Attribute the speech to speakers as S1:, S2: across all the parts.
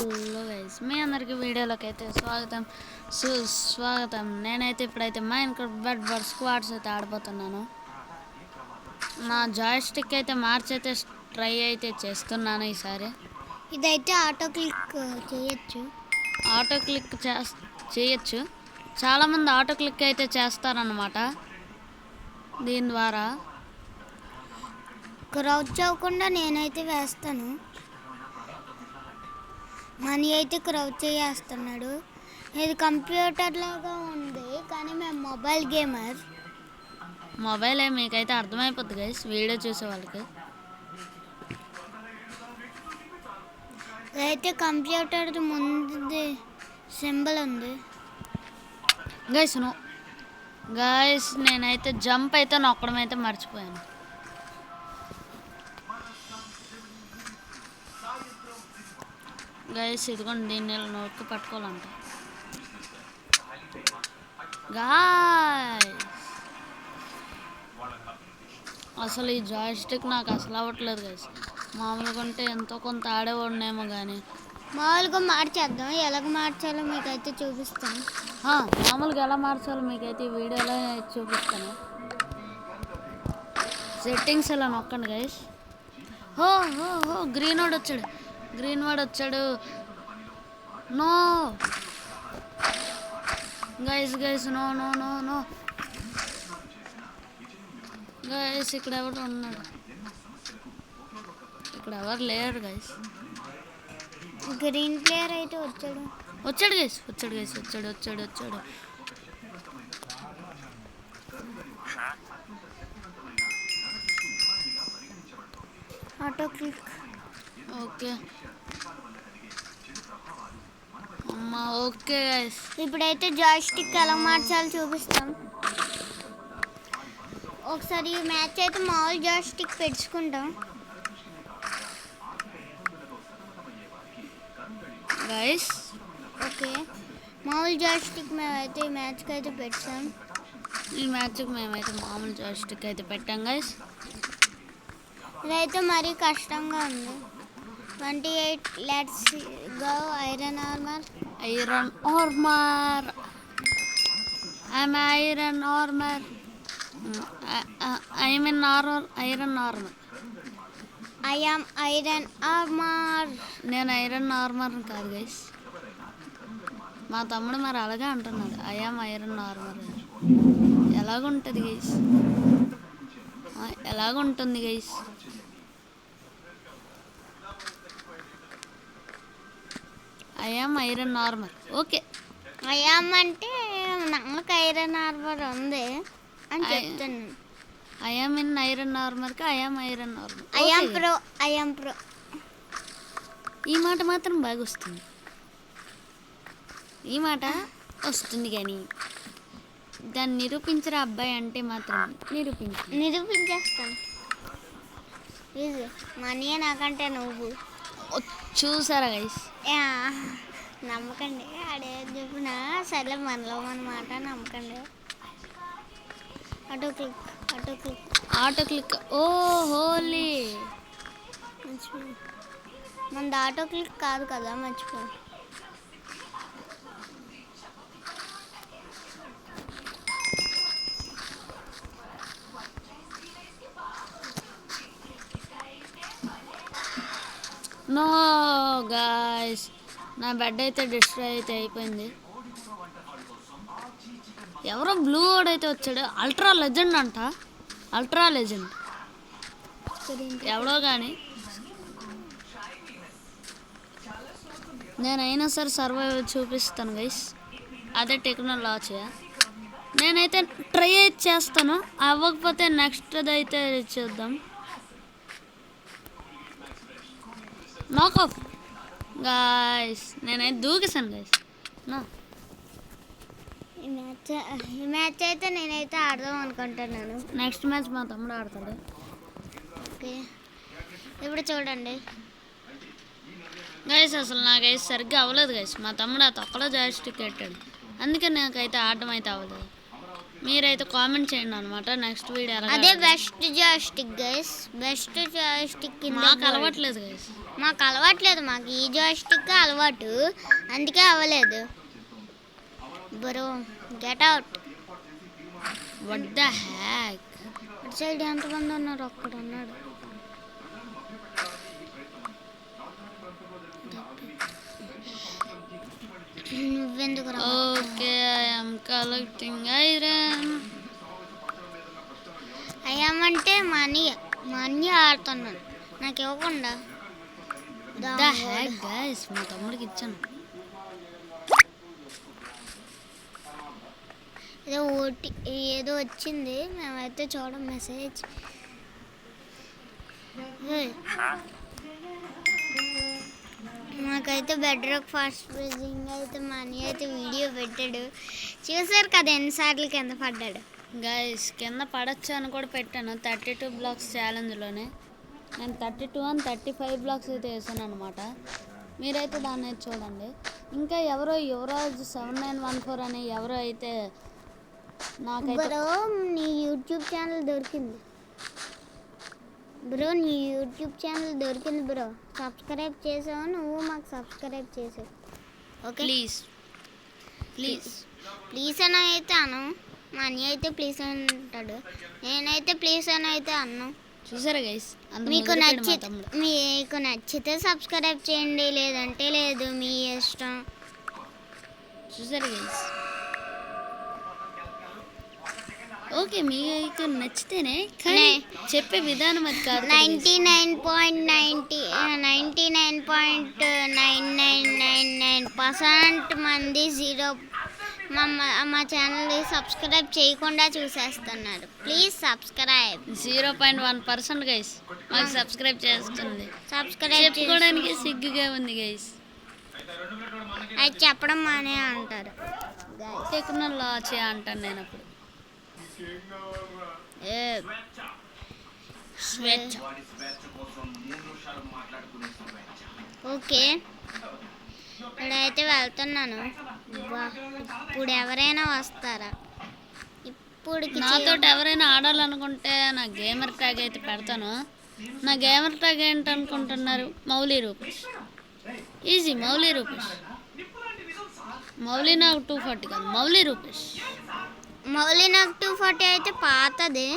S1: Hello guys, మీ అందరికీ వీడియోలోకి అయితే స్వాగతం సుస్వాగతం. నేనైతే ఇప్పుడైతే మైన్క్రాఫ్ట్ బెడ్ బర్ స్క్వాడ్స్ అయితే ఆడిపోతున్నాను. నా జాయ్ స్టిక్ అయితే మార్చి అయితే ట్రై అయితే చేస్తున్నాను ఈసారి.
S2: ఇదైతే ఆటో క్లిక్
S1: చేయొచ్చు. చాలామంది ఆటో క్లిక్ అయితే చేస్తారన్నమాట. దీని ద్వారా
S2: క్రౌచ్ అవ్వకుండా నేనైతే వేస్తాను. మనీ అయితే క్రౌచ్ చేస్తున్నాడు. ఇది కంప్యూటర్ లాగా ఉంది, కానీ మేము మొబైల్ గేమర్.
S1: మొబైలే మీకైతే అర్థమైపోద్ది గైస్, వీడియో చూసే వాళ్ళకి.
S2: ఇదైతే కంప్యూటర్ ముందు సింబల్ ఉంది
S1: గైస్. నేనైతే జంప్ అయితే నొక్కడం అయితే మర్చిపోయాను. గైస్ ఇదిగోండి, దీన్ని నోట్కి పట్టుకోవాలంట. గాయస్ అసలు ఈ జాయ్ స్టిక్ నాకు అసలు అవ్వట్లేదు గైస్. మామూలుగా ఉంటే ఎంతో కొంత ఆడేవాడినేమో కానీ
S2: మామూలుగా మార్చేద్దాం. ఎలాగ మార్చాలో మీకైతే చూపిస్తాను.
S1: మామూలుగా ఎలా మార్చాలో మీకైతే ఈ వీడియోలో చూపిస్తాను. సెట్టింగ్స్ ఎలా నొక్కండి గైస్. గ్రీన్ వాడు వచ్చాడు. No guys no guys. ఇక్కడ ఎవరు ఉన్నాడు? ఇక్కడ ఎవరు లేరు గైస్.
S2: గ్రీన్ ప్లేయర్ అయితే
S1: వచ్చాడు గైస్.
S2: Auto click.
S1: ఓకే అమ్మా, ఓకే గైస్.
S2: ఇప్పుడైతే జాయ్ స్టిక్ ఎలా మార్చాలో చూపిస్తాం. ఒకసారి ఈ మ్యాచ్ అయితే మామూలు జాయ్ స్టిక్ పెట్టుకుంటాం
S1: గైస్.
S2: ఓకే, మామూలు జాయ్ స్టిక్ మేమైతే ఈ మ్యాచ్కి అయితే పెట్టాం.
S1: ఈ మ్యాచ్కి మేమైతే మామూలు జాయ్ స్టిక్ అయితే పెట్టాం గైస్.
S2: ఇదైతే మరీ కష్టంగా ఉంది. 28 let's go. Iron armour. I'm iron armour.
S1: నేను ఐరన్ ఆర్మర్ కాదు గైస్. మా తమ్ముడు మరి అలాగే అంటున్నాడు, ఐఎమ్ ఐరన్ ఆర్మర్. ఎలాగుంటుంది guys? I'm iron armour. Okay,
S2: I'm అంటే నాకు ఐరన్ ఆర్మర్ ఉంది అని చెప్తాను.
S1: ఐఎమ్ ఇన్ ఐరన్ ఆర్మర్కి I'm iron armour.
S2: I'm pro.
S1: ఈ మాట మాత్రం బాగా వస్తుంది. ఈ మాట వస్తుంది కానీ దాన్ని నిరూపించరా అబ్బాయి అంటే మాత్రం
S2: నిరూపించేస్తాను. ఇది మనీ నాకంటే నువ్వు
S1: చూసారా గైస్?
S2: నమ్మకండి, ఆడే చెప్పిన సరే మనలో మన మాట నమ్మకండి. Auto click.
S1: ఓ హోలీ,
S2: మనది ఆటో క్లిక్ కాదు కదా, మర్చిపో.
S1: నో గాయ్స్, నా బెడ్ అయితే డిస్ట్రాయ్ అయితే అయిపోయింది. ఎవరో బ్లూ వాడైతే వచ్చాడు. అల్ట్రా లెజెండ్ ఎవడో కానీ నేనైనా సరే సర్వైవ్ చూపిస్తాను గైస్. అదే టెక్నాలజీ. నేనైతే ట్రై అయితే చేస్తాను, అవ్వకపోతే నెక్స్ట్ అయితే చూద్దాం. నాక్ ఆఫ్ గాయ్స్. నేనైతే దూకేసాను గైస్.
S2: ఈ మ్యాచ్ అయితే నేనైతే ఆడదాం అనుకుంటున్నాను.
S1: నెక్స్ట్ మ్యాచ్ మా తమ్ముడు ఆడతాడు.
S2: ఓకే, ఇప్పుడు చూడండి
S1: గైస్, అసలు నాకైతే సరిగ్గా అవ్వలేదు గైస్. మా తమ్ముడు ఆ తొక్కలో జాయ్ స్టిక్ పెట్టాడు, అందుకే నాకైతే ఆడడం అయితే అవ్వలేదు. మీరైతే కామెంట్ చేయండి అనమాట నెక్స్ట్ వీడియో.
S2: అదే best Joy stick guys. Best Joy stick
S1: మాకు అలవట్లేదు గైస్.
S2: మాకు అలవాట్లేదు, మాకు ఈ జాయిస్టిక్ అలవాటు, అందుకే అవ్వలేదు. Bro get out.
S1: What the heck.
S2: అటు సైడ్ ఎంతమంది ఉన్నారు? అక్కడ ఉన్నాడు. నువ్వెందుకు రా?
S1: Okay I'm collecting iron.
S2: అయ్యామంటే మనీ ఆడుతున్నాడు నాకు ఇవ్వకుండా.
S1: ద హ్యాక్ గైస్, మా తమ్ముడికి ఇచ్చాను.
S2: ఏదో వచ్చింది, మేమైతే చూడం మెసేజ్. మాకైతే బెడ్ రాక్ ఫాస్ట్ ప్రైజింగ్ అయితే మనీ అయితే వీడియో పెట్టాడు. చూసారు కదా ఎన్నిసార్లు కింద పడ్డాడు.
S1: గైస్ కింద పడచ్చు అని కూడా పెట్టాను 32 బ్లాక్స్ ఛాలెంజ్లోనే. నేను 32 అని 35 బ్లాక్స్ అయితే వేసాను అనమాట. మీరైతే దాన్ని అయితే చూడండి. ఇంకా ఎవరో యువరాజ్ 7914 అని ఎవరో అయితే నాకైతే
S2: బ్రో నీ యూట్యూబ్ ఛానల్ దొరికింది. బ్రో నీ యూట్యూబ్ ఛానల్ దొరికింది బ్రో. సబ్స్క్రైబ్ చేసావు, నువ్వు మాకు సబ్స్క్రైబ్ చేసావు. ఓకే
S1: ప్లీజ్ ప్లీజ్
S2: ప్లీజ్ అని అయితే అను. మనీ అయితే ప్లీజ్ అని అంటాడు, నేనైతే ప్లీజ్ అని అయితే అన్ను.
S1: చూసారా గైస్,
S2: మీకు నచ్చితే సబ్స్క్రైబ్ చేయండి, లేదంటే లేదు, మీ ఇష్టం.
S1: చూసారా గైస్. ఓకే మీకు నచ్చితేనే, కానీ చెప్పే విధానం అది కాదు.
S2: 99.9999% మంది మా ఛానల్ సబ్స్క్రైబ్ చేయకుండా చూసేస్తున్నారు. Please subscribe.
S1: 0.1% గైస్ మాకు సబ్స్క్రైబ్ చేస్తుంది.
S2: సబ్స్క్రైబ్
S1: చెప్పుకోవడానికి సిగ్గుగా ఉంది గైస్.
S2: అది చెప్పడం మానే అంటారు.
S1: టెక్నాలజీ అంటాను నేను అప్పుడు. స్వేచ్ఛ.
S2: ఓకే ఇప్పుడైతే వెళ్తున్నాను. ఇప్పుడు ఎవరైనా వస్తారా? ఇప్పుడు
S1: నాతో ఎవరైనా ఆడాలనుకుంటే నా గేమర్ ట్యాగ్ అయితే పెడతాను. నా గేమర్ ట్యాగ్ ఏంటనుకుంటున్నారు? మౌలి రూపేష్. ఈజీ, మౌలి రూపేష్. మౌలి నాకు 240 కాదు, మౌలి రూపేష్.
S2: మౌలి నాకు 240 అయితే పాతది.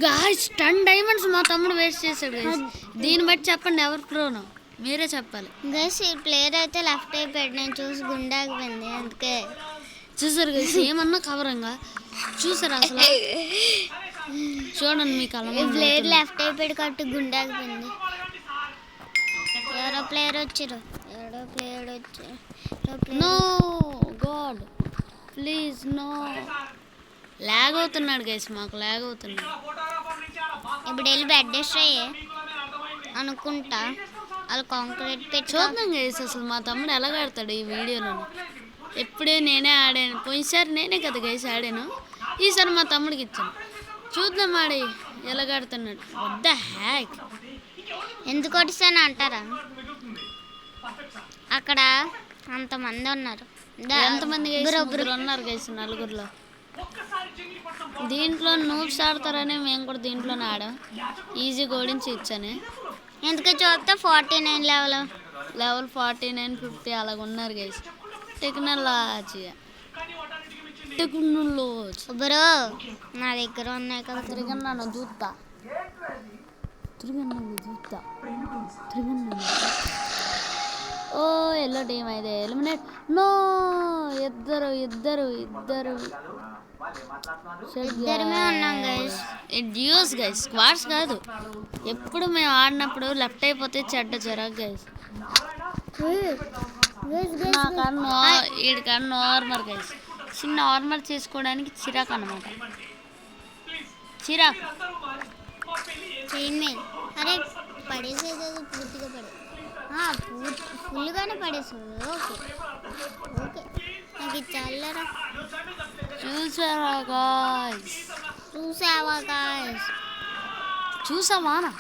S1: గాయ్స్ 10 డైమండ్స్ మా తమ్ముడు వేస్ట్ చేశాడు గైస్. దీన్ని బట్టి చెప్పండి ఎవరు ప్రోను, మీరే చెప్పాలి
S2: గైస్. ఈ ప్లేయర్ అయితే లెఫ్ట్ అయిపోయాడు, నేను చూసి గుండాగిపోయింది అందుకే.
S1: చూసారు గైస్, ఏమన్నా కవరంగా చూసారు అసలు. చూడండి మీకు అలా
S2: ప్లేయర్ లెఫ్ట్ అయిపోయాడు కాబట్టి గుండాగిపోయింది. ఎవరో ప్లేయర్ వచ్చారు.
S1: No god please no. Lag అవుతున్నాడు గైస్, మాకు లాగ్ అవుతున్నాడు.
S2: ఇప్పుడు వెళ్ళి బెడ్ డిస్ట్రాయ్ అనుకుంటా. వాళ్ళు కాంక్రీట్ పెట్టి
S1: చూద్దాం గైస్ అసలు మా తమ్ముడు ఎలా ఆడతాడు ఈ వీడియోలో. ఎప్పుడే నేనే ఆడాను, పోయినసారి నేనే కదా గైస్ ఆడాను, ఈసారి మా తమ్ముడికి ఇచ్చాను. చూద్దాం ఆడి ఎలా ఆడుతున్నాడు. వద్ద హ్యాక్
S2: ఎందుకు కొట్టిస్తాను అంటారా? అక్కడ అంతమంది ఉన్నారు.
S1: ఎంతమంది ఉన్నారు గైస్? నలుగురులో. దీంట్లో నూబ్స్ ఆడతారని మేము కూడా దీంట్లోనే ఆడాం. ఈజీ ఓడించి ఇచ్చాను.
S2: ఎందుకు చూస్తే 49
S1: లెవెల్ 49 50 అలాగ ఉన్నారు గైస్. టెక్నాలజీ
S2: బ్రో నా దగ్గర ఉన్నాయి కదా.
S1: తిరిగన్నాను చూస్తా. ఓ ఎల్లో టీమ్ అయితే ఎలిమినేట్. నో ఇద్దరు
S2: ఇద్దరమే ఉన్నాం గైస్.
S1: డ్యూస్ గైస్, స్క్వాడ్స్ కాదు. ఎప్పుడు మేము ఆడినప్పుడు లెఫ్ట్ అయిపోతే చెడ్డ జరగ గైస్. నాకన్నా వీడికన్నా నార్మల్ గైస్. చిన్న నార్మల్ చేసుకోవడానికి చిరాకు అన్నమాట. చిరాకు
S2: అరే పడేసేది పూర్తిగా పడే ఫుల్గానే పడేస్తుంది. ఓకే నాకు ఇది చల్లరా.
S1: చూసావా గాయ్స్? చూసావానా?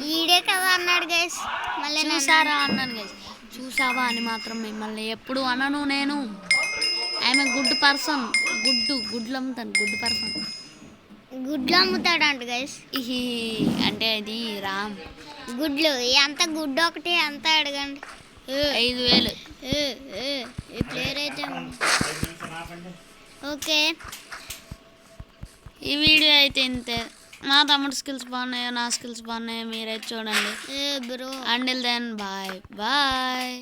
S2: వీడే కదా అన్నాడు గైస్. మళ్ళీ
S1: చూసారా అన్నాను గైస్. చూసావా అని మాత్రం మిమ్మల్ని ఎప్పుడు అనను నేను. I'm a good person. గుడ్లు అమ్ముతాను, గుడ్ పర్సన్.
S2: గుడ్లు అమ్ముతాడంట గైస్.
S1: ఇహి అంటే ఇది రామ్
S2: గుడ్లు ఎంత గుడ్డు ఒకటి ఎంత అడగండి.
S1: 5,000.
S2: ఈ ప్లేయర్ అయితే ఓకే.
S1: ఈ వీడియో అయితే ఇంతే. మా తమ్ముడు స్కిల్స్ బాగున్నాయో నా స్కిల్స్ బాగున్నాయో మీరైతే చూడండి.
S2: Bro
S1: until then bye bye.